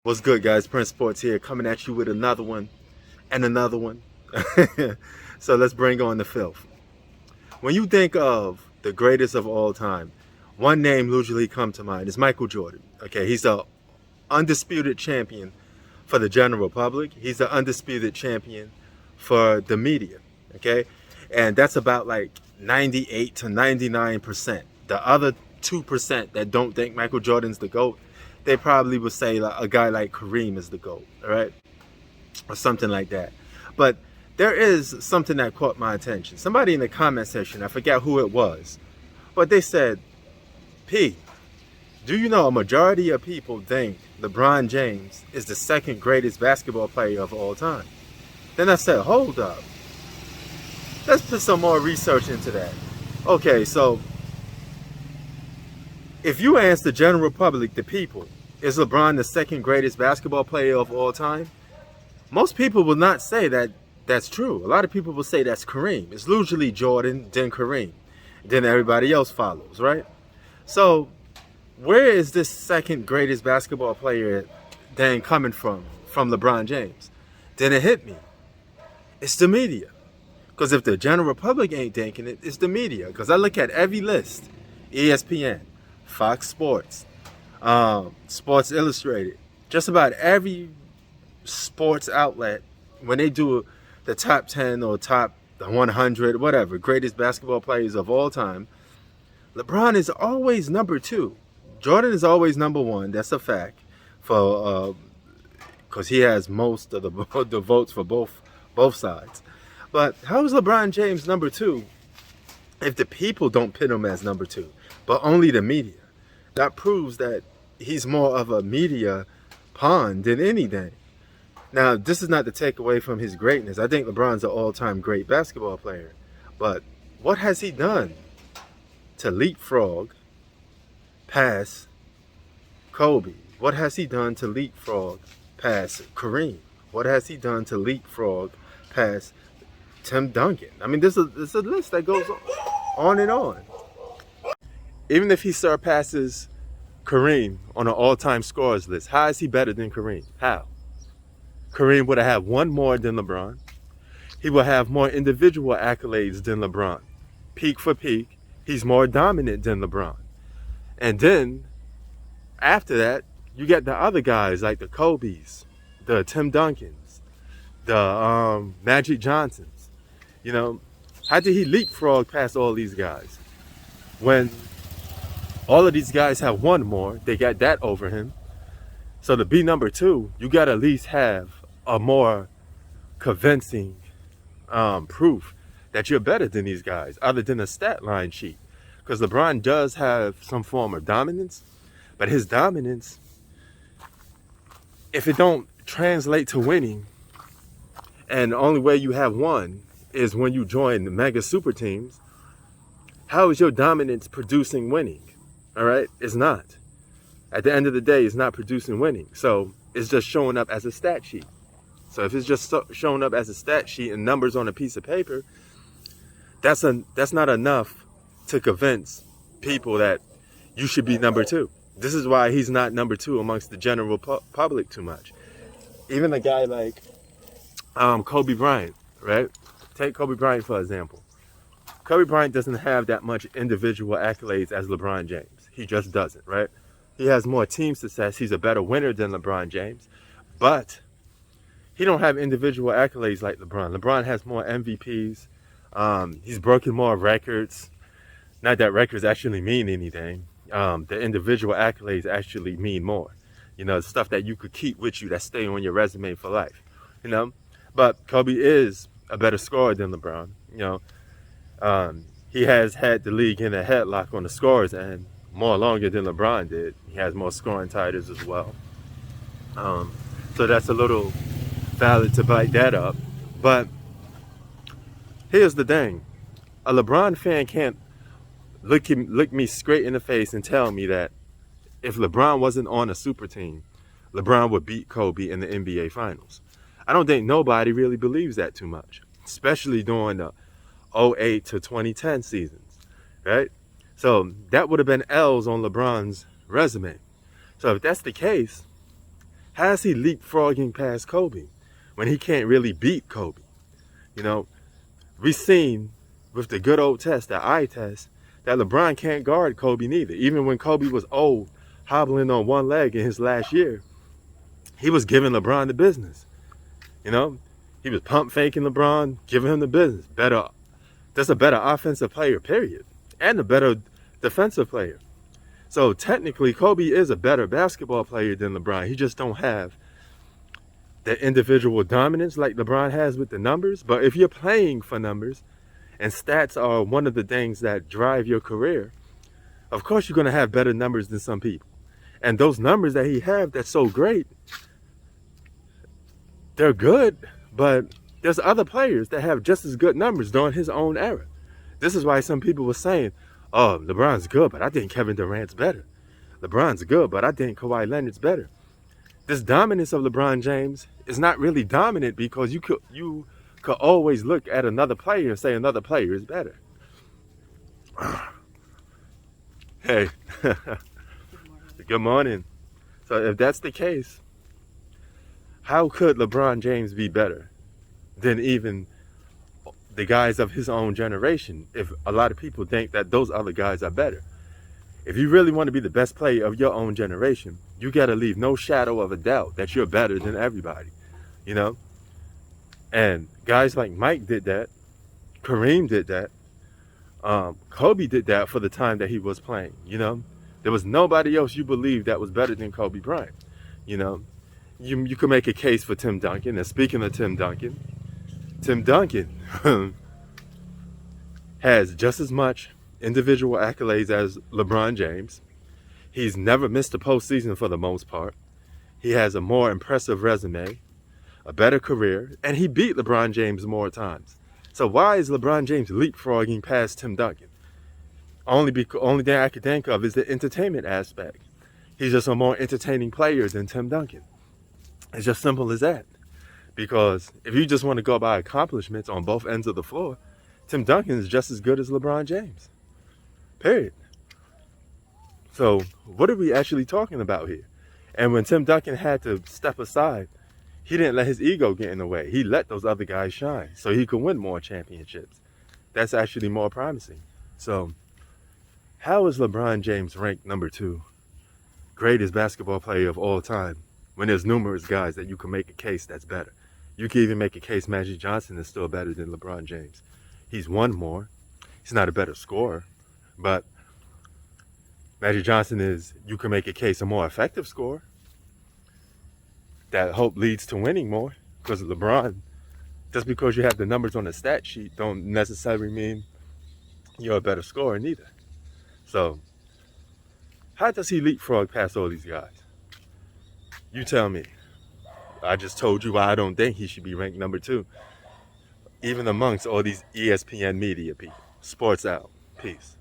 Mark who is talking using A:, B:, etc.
A: What's good, guys? Prince Sports here, coming at you with another one and another one. So let's bring on the filth. When you think of the greatest of all time, one name usually come to mind is Michael Jordan. Okay, he's the undisputed champion for the general public. He's the undisputed champion for the media. Okay, and that's about like 98 to 99%. The other 2% that don't think Michael Jordan's the GOAT, they probably would say like a guy like Kareem is the GOAT, all right? Or something like that. But there is something that caught my attention. Somebody in the comment section, I forget who it was, but they said, P, do you know a majority of people think LeBron James is the second greatest basketball player of all time? Then I said, hold up. Let's put some more research into that. Okay, so if you ask the general public, the people, is LeBron the second greatest basketball player of all time? Most people will not say that that's true. A lot of people will say that's Kareem. It's usually Jordan, then Kareem. Then everybody else follows, right? So where is this second greatest basketball player then coming from LeBron James? Then it hit me. It's the media. Because if the general public ain't thinking it, it's the media. Because I look at every list, ESPN, Fox Sports, Sports Illustrated, just about every sports outlet, when they do the top 10 or top 100, whatever, greatest basketball players of all time, LeBron is always number 2. Jordan is always number 1. That's a fact, for because he has most of the votes for both sides. But how is LeBron James number 2 if the people don't pin him as number 2, but only the media? That proves that he's more of a media pawn than anything. Now, this is not to take away from his greatness. I think LeBron's an all-time great basketball player. But what has he done to leapfrog past Kobe? What has he done to leapfrog past Kareem? What has he done to leapfrog past Tim Duncan? I mean, there's a list that goes on and on. Even if he surpasses Kareem on an all-time scorers list, how is he better than Kareem? How? Kareem would have had one more than LeBron. He will have more individual accolades than LeBron. Peak for peak, he's more dominant than LeBron. And then, after that, you get the other guys like the Kobe's, the Tim Duncans, the Magic Johnsons. You know, how did he leapfrog past all these guys? When all of these guys have one more, they got that over him. So to be number 2, you got to at least have a more convincing proof that you're better than these guys, other than a stat line sheet. Because LeBron does have some form of dominance, but his dominance, if it don't translate to winning, and the only way you have one is when you join the mega super teams, how is your dominance producing winning? All right, it's not. At the end of the day, it's not producing winning. So it's just showing up as a stat sheet. So if it's just showing up as a stat sheet and numbers on a piece of paper, that's not enough to convince people that you should be number 2. This is why he's not number 2 amongst the general public too much. Even a guy like Kobe Bryant, right? Take Kobe Bryant for example. Kobe Bryant doesn't have that much individual accolades as LeBron James. He just doesn't, right? He has more team success. He's a better winner than LeBron James. But he don't have individual accolades like LeBron. LeBron has more MVPs. He's broken more records. Not that records actually mean anything. The individual accolades actually mean more. You know, stuff that you could keep with you that stay on your resume for life. You know, but Kobe is a better scorer than LeBron. You know, he has had the league in a headlock on the scores and more longer than LeBron did. He has more scoring titles as well. So that's a little valid to bite that up. But here's the thing. A LeBron fan can't look me straight in the face and tell me that if LeBron wasn't on a super team, LeBron would beat Kobe in the NBA Finals. I don't think nobody really believes that too much, especially during the 08 to 2010 seasons, right? So that would have been L's on LeBron's resume. So if that's the case, How is he leapfrogging past Kobe when he can't really beat Kobe? You know, we've seen with the good old test, the eye test, that LeBron can't guard Kobe neither. Even when Kobe was old, hobbling on one leg in his last year, he was giving LeBron the business. You know, he was pump faking LeBron, giving him the business. That's a better offensive player, period. And a better defensive player. So technically, Kobe is a better basketball player than LeBron. He just don't have the individual dominance like LeBron has with the numbers. But if you're playing for numbers, and stats are one of the things that drive your career, of course you're going to have better numbers than some people. And those numbers that he have that's so great, they're good, but there's other players that have just as good numbers during his own era. This is why some people were saying, oh, LeBron's good, but I think Kevin Durant's better. LeBron's good, but I think Kawhi Leonard's better. This dominance of LeBron James is not really dominant because you could always look at another player and say another player is better. Hey, good morning. So if that's the case, how could LeBron James be better than even the guys of his own generation if a lot of people think that those other guys are better? If you really want to be the best player of your own generation, you got to leave no shadow of a doubt that you're better than everybody, you know? And guys like Mike did that. Kareem did that. Kobe did that for the time that he was playing, you know? There was nobody else you believed that was better than Kobe Bryant, you know? You could make a case for Tim Duncan. And speaking of Tim Duncan has just as much individual accolades as LeBron James. He's never missed a postseason for the most part. He has a more impressive resume, a better career, and he beat LeBron James more times. So why is LeBron James leapfrogging past Tim Duncan? Only thing I could think of is the entertainment aspect. He's just a more entertaining player than Tim Duncan. It's just simple as that. Because if you just want to go by accomplishments on both ends of the floor, Tim Duncan is just as good as LeBron James. Period. So what are we actually talking about here? And when Tim Duncan had to step aside, he didn't let his ego get in the way. He let those other guys shine so he could win more championships. That's actually more promising. So how is LeBron James ranked number 2, greatest basketball player of all time, when there's numerous guys that you can make a case that's better? You can even make a case Magic Johnson is still better than LeBron James. He's won more. He's not a better scorer, but Magic Johnson is, you can make a case, a more effective scorer. That hope leads to winning more, because LeBron, just because you have the numbers on the stat sheet don't necessarily mean you're a better scorer neither. So how does he leapfrog past all these guys? You tell me. I just told you why I don't think he should be ranked number 2, even amongst all these ESPN media people. Sports out. Peace.